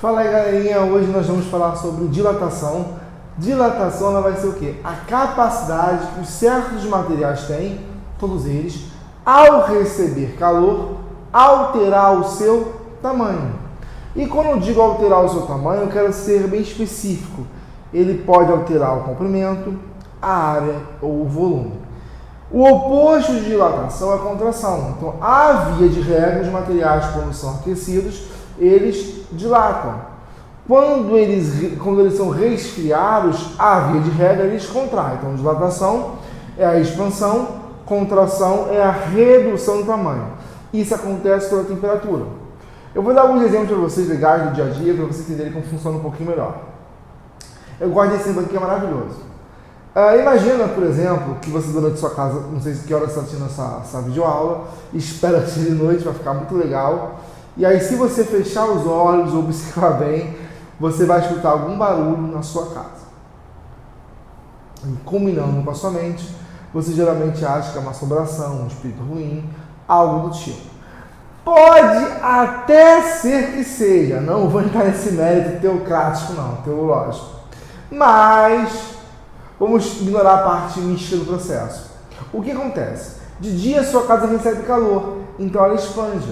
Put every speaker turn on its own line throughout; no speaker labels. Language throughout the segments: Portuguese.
Fala aí, galerinha, hoje nós vamos falar sobre dilatação. Dilatação ela vai ser o quê? A capacidade que os certos materiais têm, todos eles, ao receber calor, alterar o seu tamanho. E quando eu digo alterar o seu tamanho, eu quero ser bem específico. Ele pode alterar o comprimento, a área ou o volume. O oposto de dilatação é a contração. Então, a via de regra, os materiais, quando são aquecidos, eles dilatam. Quando eles são resfriados, a via de regra eles contraem. Então, dilatação é a expansão, contração é a redução do tamanho. Isso acontece pela temperatura. Eu vou dar alguns exemplos para vocês legais do dia a dia, para vocês entenderem como funciona um pouquinho melhor. Eu gosto desse exemplo aqui, é maravilhoso. Imagina, por exempo, que você durante sua casa, não sei que hora você está assistindo essa videoaula, espera assistir de noite, vai ficar muito legal. E aí, se você fechar os olhos, observar bem, você vai escutar algum barulho na sua casa. E combinando com a sua mente, você geralmente acha que é uma assombração, um espírito ruim, algo do tipo. Pode até ser que seja, não vou entrar nesse mérito teocrático não, teológico. Mas vamos ignorar a parte mística do processo. O que acontece? De dia sua casa recebe calor, então ela expande.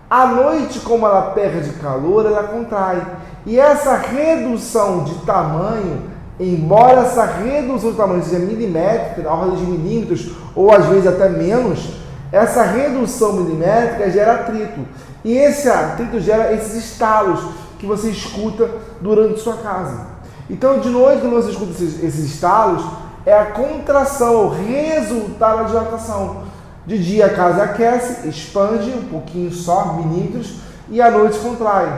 À noite, como ela perde calor, ela contrai. E essa redução de tamanho, embora essa redução de tamanho seja milimétrica, na ordem de milímetros, ou às vezes até menos, essa redução milimétrica gera atrito. E esse atrito gera esses estalos que você escuta durante sua casa. Então, de noite, quando você escuta esses estalos, é a contração, o resultado da dilatação. De dia a casa aquece, expande um pouquinho só, milímetros, e à noite contrai.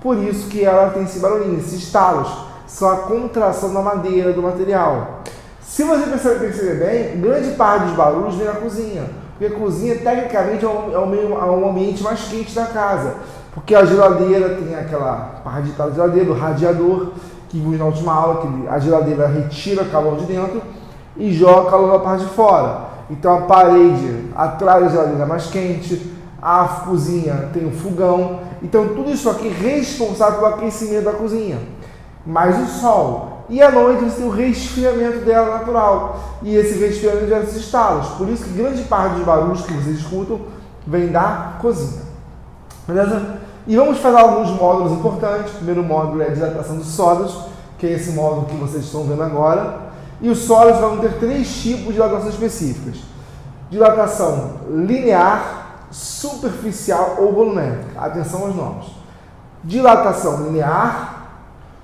Por isso que ela tem esse barulhinho, esses estalos. São a contração da madeira, do material. Se você perceber bem, grande parte dos barulhos vem na cozinha. Porque a cozinha, tecnicamente, é um ambiente mais quente da casa. Porque a geladeira tem aquela parte de geladeira, o radiador, que vimos na última aula, que a geladeira retira calor de dentro e joga calor na parte de fora. Então a parede atrás da geladeira é mais quente, a cozinha tem um fogão. Então tudo isso aqui é responsável pelo aquecimento da cozinha. Mais o sol. E à noite você tem o resfriamento dela natural. E esse resfriamento gera esses estalos. Por isso que grande parte dos barulhos que vocês escutam vem da cozinha. Beleza? E vamos fazer alguns módulos importantes. O primeiro módulo é a dilatação dos sólidos, que é esse módulo que vocês estão vendo agora. E os sólidos vão ter 3 tipos de dilatação específicas. Dilatação linear, superficial ou volumétrica. Atenção aos nomes. Dilatação linear,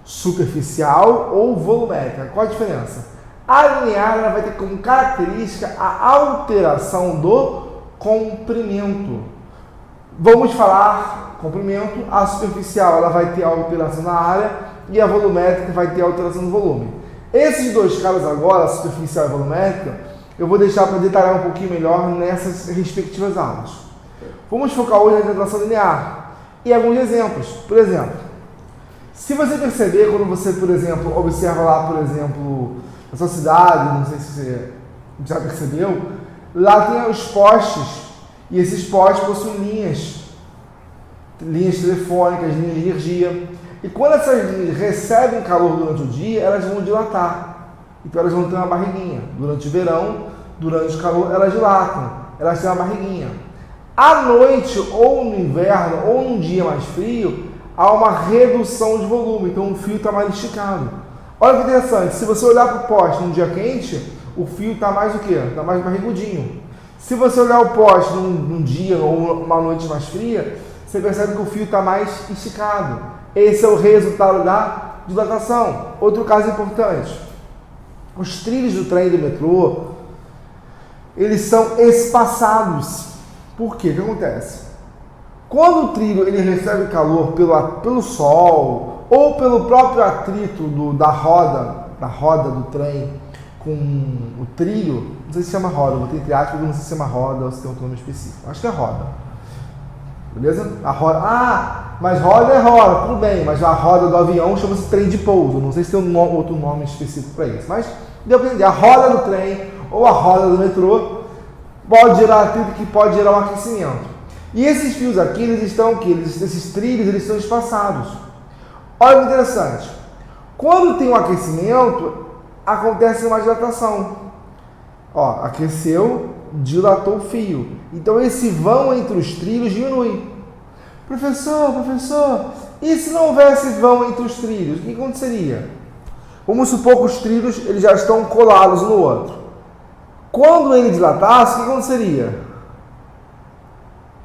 superficial ou volumétrica. Qual a diferença? A linear ela vai ter como característica a alteração do comprimento. Vamos falar comprimento. A superficial ela vai ter a alteração na área e a volumétrica vai ter a alteração no volume. Esses dois casos agora, a superficial e a volumétrica, eu vou deixar para detalhar um pouquinho melhor nessas respectivas aulas. Vamos focar hoje na dilatação linear e alguns exemplos. Por exemplo, se você perceber, quando você, por exemplo, observa lá, por exemplo, na sua cidade, não sei se você já percebeu, lá tem os postes e esses postes possuem linhas telefônicas, linhas de energia. E quando essas linhas recebem calor durante o dia, elas vão dilatar. Então elas vão ter uma barriguinha. Durante o verão, durante o calor, elas dilatam. Elas têm uma barriguinha. À noite, ou no inverno, ou num dia mais frio, há uma redução de volume. Então o fio está mais esticado. Olha que interessante. Se você olhar para o poste num dia quente, o fio está mais o quê? Está mais barrigudinho. Se você olhar o poste num dia ou uma noite mais fria, você percebe que o fio está mais esticado. Esse é o resultado da dilatação. Outro caso importante. Os trilhos do trem e do metrô, eles são espaçados. Por quê? O que acontece? Quando o trilho ele recebe calor pelo sol ou pelo próprio atrito da roda do trem com o trilho, não sei se chama roda, vou ter entre aspas, não sei se chama roda ou se tem outro nome específico. Acho que é roda. Beleza? A roda. Mas roda é roda, tudo bem, mas a roda do avião chama-se trem de pouso. Não sei se tem outro nome específico para isso, mas deu para entender. A roda do trem ou a roda do metrô pode gerar atrito que pode gerar um aquecimento. E esses fios aqui, eles estão aqui, esses trilhos, eles estão espaçados. Olha que interessante. Quando tem um aquecimento, acontece uma dilatação. Ó, aqueceu, dilatou o fio. Então esse vão entre os trilhos diminui. Professor, e se não houvesse vão entre os trilhos, o que aconteceria? Vamos supor que os trilhos eles já estão colados um no outro. Quando ele dilatasse, o que aconteceria?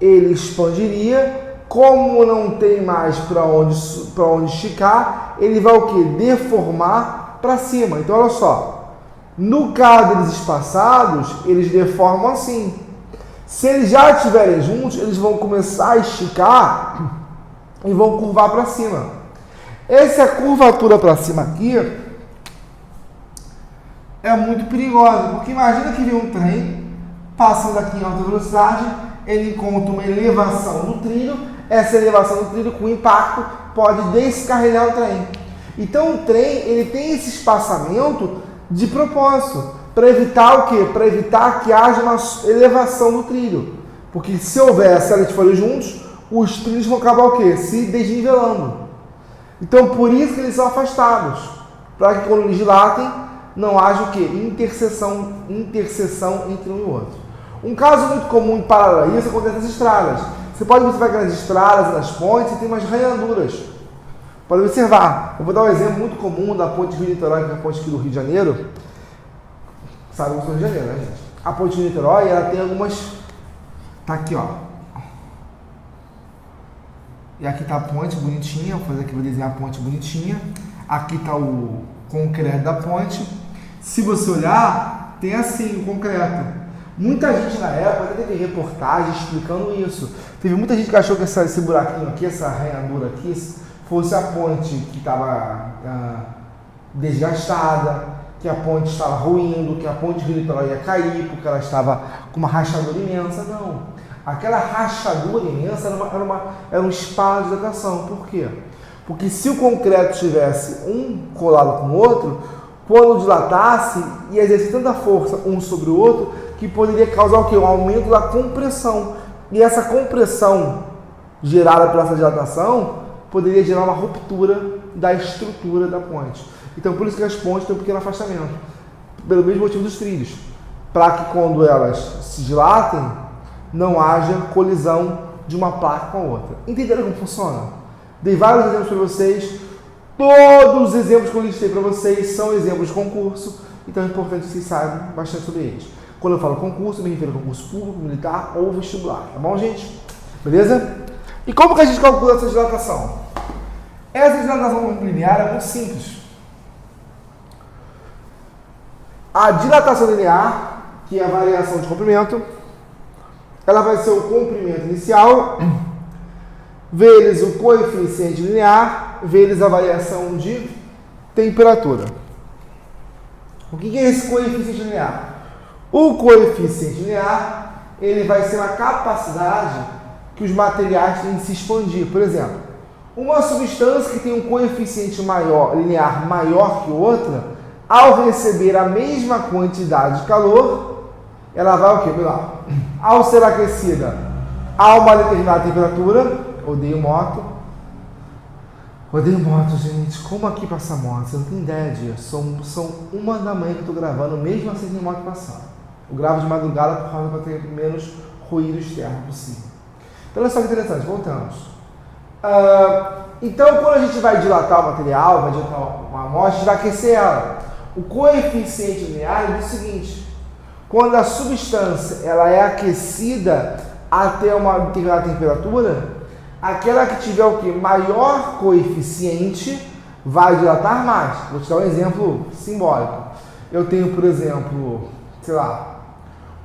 Ele expandiria. Como não tem mais para onde esticar, ele vai o quê? Deformar para cima. Então, olha só. No caso deles espaçados, eles deformam assim. Se eles já estiverem juntos, eles vão começar a esticar e vão curvar para cima. Essa curvatura para cima aqui é muito perigosa, porque imagina que vem um trem passando aqui em alta velocidade, ele encontra uma elevação no trilho. Essa elevação do trilho com impacto pode descarrilhar o trem. Então o trem ele tem esse espaçamento de propósito para evitar o quê? Para evitar que haja uma elevação do trilho. Porque se houver, se eles forem juntos, os trilhos vão acabar o quê? Se desnivelando. Então por isso que eles são afastados. Para que quando eles dilatem, não haja o quê? Interseção entre um e o outro. Um caso muito comum em paralelo a isso acontece nas estradas. Você pode observar que nas estradas e nas pontes tem umas ranhaduras. Pode observar. Eu vou dar um exemplo muito comum da ponte Rio-Niterói, que é a ponte aqui do Rio de Janeiro. Sabe o que é o Rio de Janeiro, né, gente? A ponte Rio-Niterói, ela tem algumas... Tá aqui, ó. E aqui tá a ponte bonitinha. Vou fazer aqui, vou desenhar a ponte bonitinha. Aqui tá o concreto da ponte. Se você olhar, tem assim o concreto. Muita gente na época até teve reportagem explicando isso. Teve muita gente que achou que esse buraquinho aqui, essa arranhadura aqui, fosse a ponte que estava desgastada, que a ponte estava ruindo, que a ponte de Rio-Niterói ia cair, porque ela estava com uma rachadura imensa. Não. Aquela rachadura imensa era um espaço de dilatação. Por quê? Porque se o concreto estivesse um colado com o outro, quando dilatasse, ia exercer tanta força um sobre o outro, que poderia causar o quê? Um aumento da compressão. E essa compressão gerada por essa dilatação poderia gerar uma ruptura da estrutura da ponte. Então, por isso que as pontes têm um pequeno afastamento. Pelo mesmo motivo dos trilhos. Para que quando elas se dilatem, não haja colisão de uma placa com a outra. Entenderam como funciona? Dei vários exemplos para vocês. Todos os exemplos que eu listei para vocês são exemplos de concurso. Então é importante que vocês saibam bastante sobre eles. Quando eu falo concurso, eu me refiro a concurso público, militar ou vestibular. Tá bom, gente? Beleza? E como que a gente calcula essa dilatação? Essa dilatação linear é muito simples. A dilatação linear, que é a variação de comprimento, ela vai ser o comprimento inicial, vezes o coeficiente linear, vezes a variação de temperatura. O que é esse coeficiente linear? O coeficiente linear, ele vai ser uma capacidade que os materiais têm de se expandir. Por exemplo, uma substância que tem um coeficiente linear maior que outra, ao receber a mesma quantidade de calor, ela vai o quê? Ao ser aquecida a uma determinada temperatura, odeio moto, gente. Como aqui passa moto? Você não tem ideia disso. São 1 da manhã que eu estou gravando, mesmo assim tem moto passando. Eu gravo de madrugada por causa para ter menos ruído externo possível. Então, olha só que interessante, voltamos. Então, quando a gente vai dilatar o material, vai dilatar uma amostra, a gente vai aquecer ela. O coeficiente linear é o seguinte: quando a substância ela é aquecida até uma determinada temperatura, aquela que tiver o quê? Maior coeficiente vai dilatar mais. Vou te dar um exemplo simbólico. Eu tenho, por exemplo, sei lá,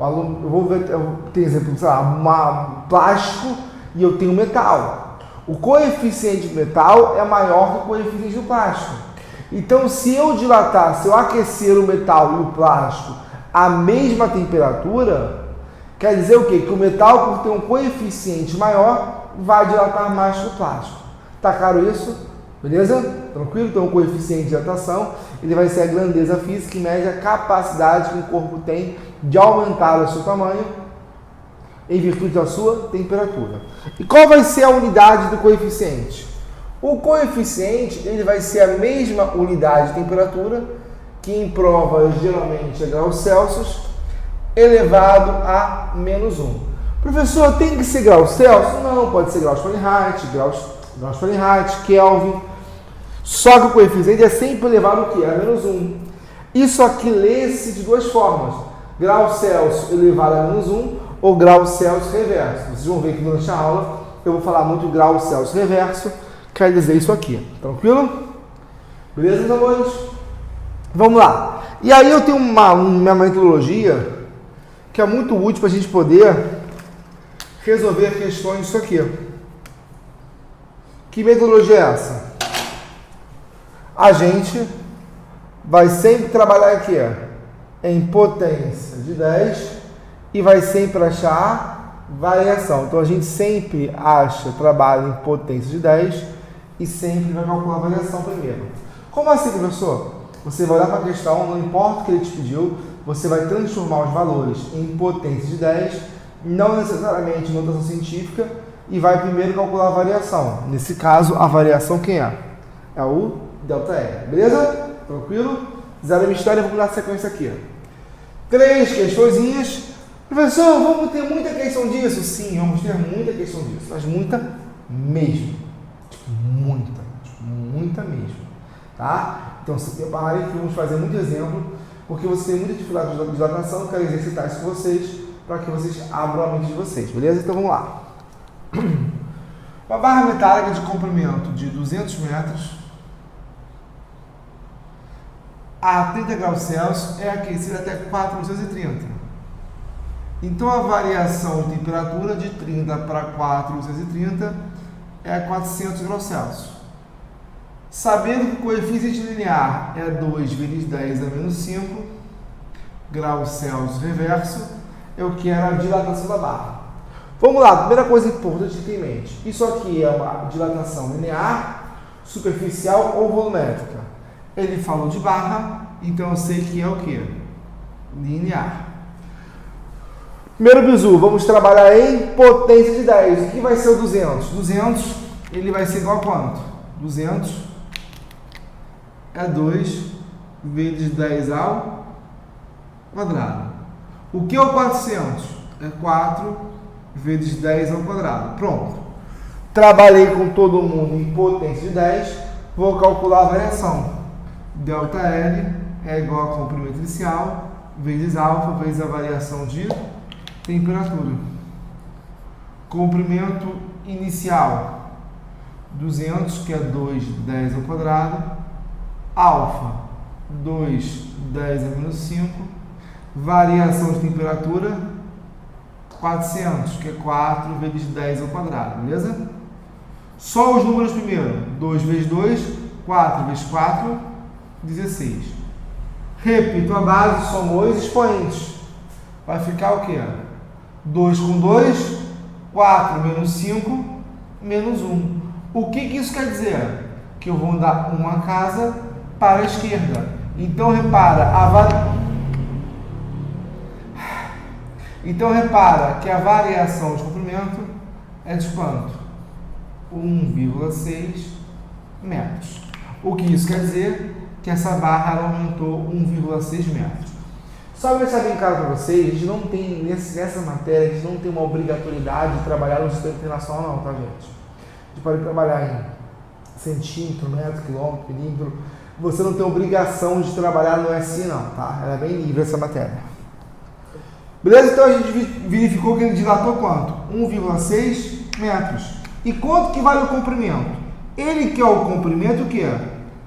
eu tenho exemplo, sei lá, plástico e eu tenho metal. O coeficiente do metal é maior que o coeficiente do plástico. Então, se eu dilatar, se eu aquecer o metal e o plástico à mesma temperatura, quer dizer o quê? Que o metal, por ter um coeficiente maior, vai dilatar mais que o plástico. Tá claro isso? Beleza? Tranquilo? Então, o coeficiente de dilatação, ele vai ser a grandeza física que mede a capacidade que o corpo tem de aumentar o seu tamanho em virtude da sua temperatura. E qual vai ser a unidade do coeficiente? O coeficiente ele vai ser a mesma unidade de temperatura, que em prova geralmente é graus Celsius, elevado a menos 1. Professor, tem que ser graus Celsius? Não, pode ser graus Fahrenheit, graus Fahrenheit, Kelvin. Só que o coeficiente é sempre elevado o quê? A menos 1. Isso aqui lê-se de duas formas. Grau Celsius elevado a menos 1 ou grau Celsius reverso. Vocês vão ver que durante a aula eu vou falar muito grau Celsius reverso, quer dizer isso aqui. Tranquilo? Beleza, meus amores? Vamos lá. E aí eu tenho uma metodologia que é muito útil para a gente poder resolver questões disso aqui. Que metodologia é essa? A gente vai sempre trabalhar aqui em potência de 10 e vai sempre achar variação. Então a gente sempre trabalha em potência de 10 e sempre vai calcular a variação primeiro. Como assim, professor? Você vai olhar para a questão, não importa o que ele te pediu, você vai transformar os valores em potência de 10, não necessariamente em notação científica, e vai primeiro calcular a variação. Nesse caso, a variação quem é? É o ΔR. Beleza? Tranquilo? Zero mistério, vamos dar sequência aqui. 3 questõezinhas. Professor, vamos ter muita questão disso? Sim, vamos ter muita questão disso, mas muita mesmo. Muita mesmo. Tá? Então, se preparem que vamos fazer muito exemplo, porque você tem muita dificuldade de dilatação, eu quero exercitar isso com vocês, para que vocês abram a mente de vocês, beleza? Então, vamos lá. Uma barra metálica de comprimento de 200 metros a 30 graus Celsius é aquecida até 430. Então, a variação de temperatura de 30 para 430 é 400 graus Celsius. Sabendo que o coeficiente linear é 2 vezes 10 a menos 5 graus Celsius reverso, eu quero a dilatação da barra. Vamos lá, primeira coisa importante de ter em mente. Isso aqui é uma dilatação linear, superficial ou volumétrica. Ele falou de barra, então eu sei que é o quê? Linear. Primeiro bizu, vamos trabalhar em potência de 10. O que vai ser o 200? 200, ele vai ser igual a quanto? 200 é 2 vezes 10 ao quadrado. O que é o 400? É 4 vezes 10 ao quadrado. Pronto. Trabalhei com todo mundo em potência de 10. Vou calcular a variação. ΔL é igual a comprimento inicial vezes alfa vezes a variação de temperatura. Comprimento inicial 200, que é 2 vezes 10 ao quadrado. Alfa 2 vezes 10 a menos 5. Variação de temperatura 400, que é 4 vezes 10 ao quadrado, beleza? Só os números primeiro. 2 vezes 2, 4 vezes 4, 16. Repito a base, somou os expoentes. Vai ficar o quê? 2 com 2, 4 menos 5, menos 1. O que isso quer dizer? Que eu vou andar uma casa para a esquerda. Então, repara que a variação de comprimento é de quanto? 1,6 metros. O que isso quer dizer? Que essa barra aumentou 1,6 metros. Só para deixar bem claro para vocês, a gente não tem, nessa matéria, a gente não tem uma obrigatoriedade de trabalhar no sistema internacional não, tá, gente? A gente pode trabalhar em centímetro, metro, quilômetro, milímetro. Você não tem obrigação de trabalhar no SI não, tá? Ela é bem livre essa matéria. Beleza? Então a gente verificou que ele dilatou quanto? 1,6 metros. E quanto que vale o comprimento? Ele quer o comprimento o quê?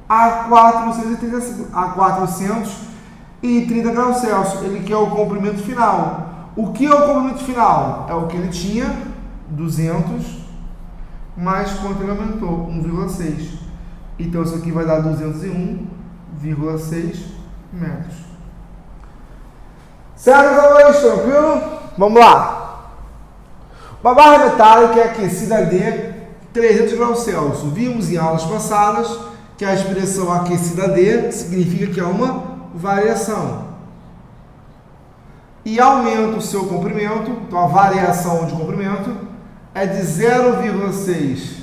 A 430 graus Celsius. Ele quer o comprimento final. O que é o comprimento final? É o que ele tinha, 200, mais quanto ele aumentou? 1,6. Então isso aqui vai dar 201,6 metros. Certo, galera? Tranquilo? Vamos lá. Uma barra metálica é aquecida a 300 graus Celsius. Vimos em aulas passadas que a expressão aquecida a D significa que é uma variação. E aumenta o seu comprimento, então a variação de comprimento é de 0,6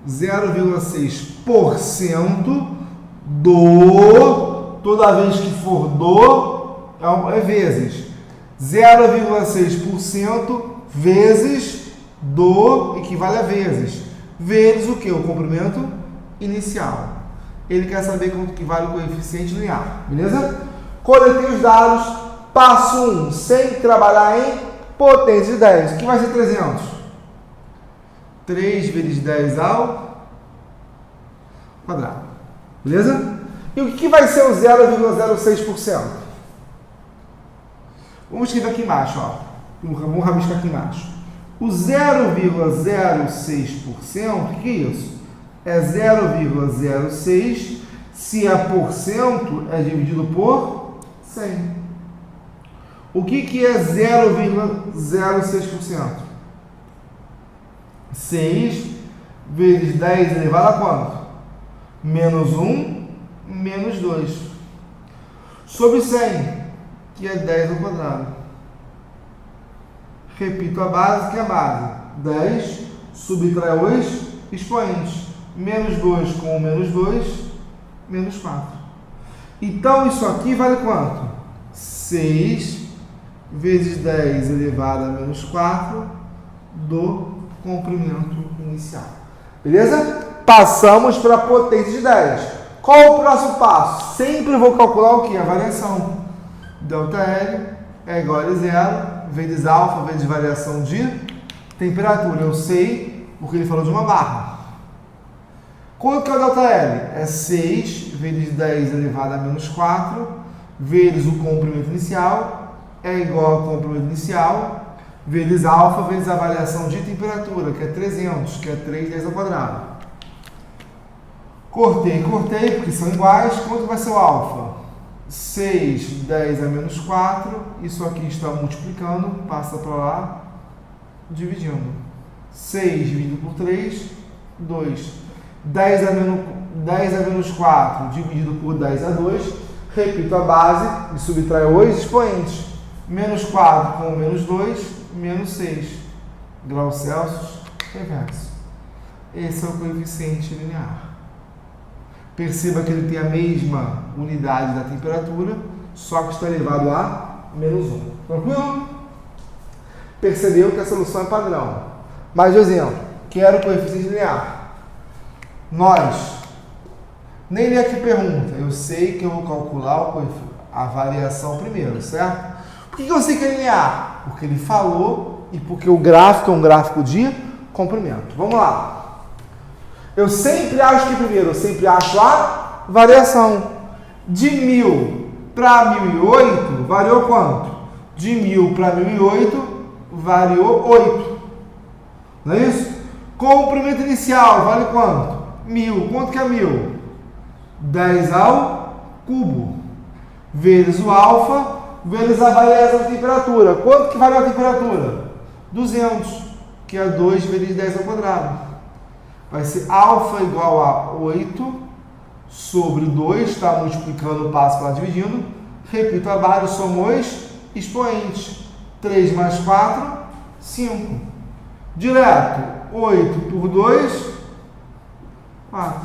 0,6% do, toda vez que for do, é vezes. 0,6% vezes do equivale a vezes. Vezes o que? O comprimento inicial. Ele quer saber quanto que vale o coeficiente linear. Beleza? Coletei os dados. Passo 1, sem trabalhar em potência de 10. O que vai ser 300? 3 vezes 10 ao quadrado. Beleza? E o que vai ser o 0,06%? Vamos escrever aqui embaixo, ó. Vamos rabiscar aqui embaixo. O 0,06%, o que é isso? É 0,06 se a porcento é dividido por 100. O que é 0,06%? 6 vezes 10 elevado a quanto? Menos 1, menos 2. Sobre 100, que é 10 ao quadrado. Repito a base, que é a base. 10, subtrai os expoentes. Menos 2 com menos 2, menos 4. Então, isso aqui vale quanto? 6 vezes 10 elevado a menos 4 do comprimento inicial. Beleza? Passamos para a potência de 10. Qual o próximo passo? Sempre vou calcular o que? A variação. ΔL é igual a 0 vezes alfa vezes variação de temperatura. Eu sei porque ele falou de uma barra. Quanto que é o ΔL? É 6 vezes 10 elevado a menos 4 vezes o comprimento inicial é igual ao comprimento inicial vezes alfa vezes a variação de temperatura, que é 300, que é 3 10 ao quadrado. Cortei, porque são iguais. Quanto vai ser o alfa? 6, 10 a menos 4. Isso aqui está multiplicando, passa para lá, dividindo. 6 dividido por 3, 2. 10 a menos 4 dividido por 10 a 2. Repito a base e subtrai os expoentes. Menos 4 com menos 2, menos 6. Graus Celsius reverso. Esse é o coeficiente linear. Perceba que ele tem a mesma unidade da temperatura, só que está elevado a menos 1. Tranquilo? Percebeu que a solução é padrão. Mais um exemplo. Quero o coeficiente linear. Nem li aqui pergunta. Eu sei que eu vou calcular a variação primeiro, certo? Por que eu sei que é linear? Porque ele falou e porque o gráfico é um gráfico de comprimento. Vamos lá. Eu sempre acho que primeiro, eu sempre acho a variação. De 1000 para 1008, variou quanto? De 1000 para 1008, variou 8. Não é isso? Comprimento inicial, vale quanto? 1000. Quanto que é 1000? 10 ao cubo. Vezes o alfa, vezes a variação de temperatura. Quanto que vale a temperatura? 200, que é 2 vezes 10 ao quadrado. Vai ser alfa igual a 8 sobre 2, está multiplicando o passo para dividindo. Repito a base, somos expoentes. 3 mais 4, 5. Direto, 8 por 2, 4.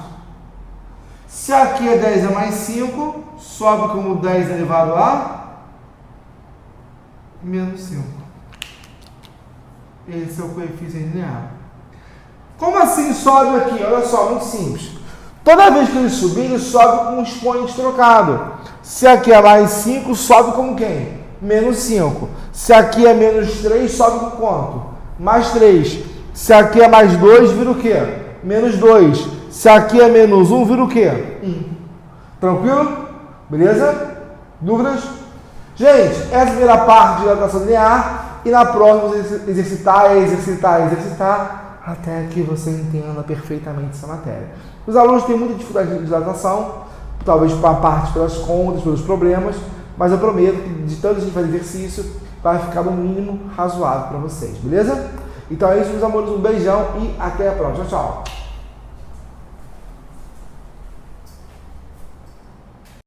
Se aqui é 10 a mais 5, sobe como 10 elevado a menos 5. Esse é o coeficiente linear. Como assim sobe aqui? Olha só, muito simples. Toda vez que ele subir, ele sobe com um expoente trocado. Se aqui é mais 5, sobe como quem? Menos 5. Se aqui é menos 3, sobe com quanto? Mais 3. Se aqui é mais 2, vira o quê? Menos 2. Se aqui é menos 1, vira o quê? 1. Tranquilo? Beleza? Dúvidas? Gente, essa é a primeira parte de dilatação linear. E na próxima, vamos exercitar, até que você entenda perfeitamente essa matéria. Os alunos têm muita dificuldade de dilatação, talvez para a parte pelas contas, pelos problemas, mas eu prometo que de tanto a gente fazer exercício, vai ficar no mínimo razoável para vocês, beleza? Então é isso, meus amores, um beijão e até a próxima. Tchau, tchau!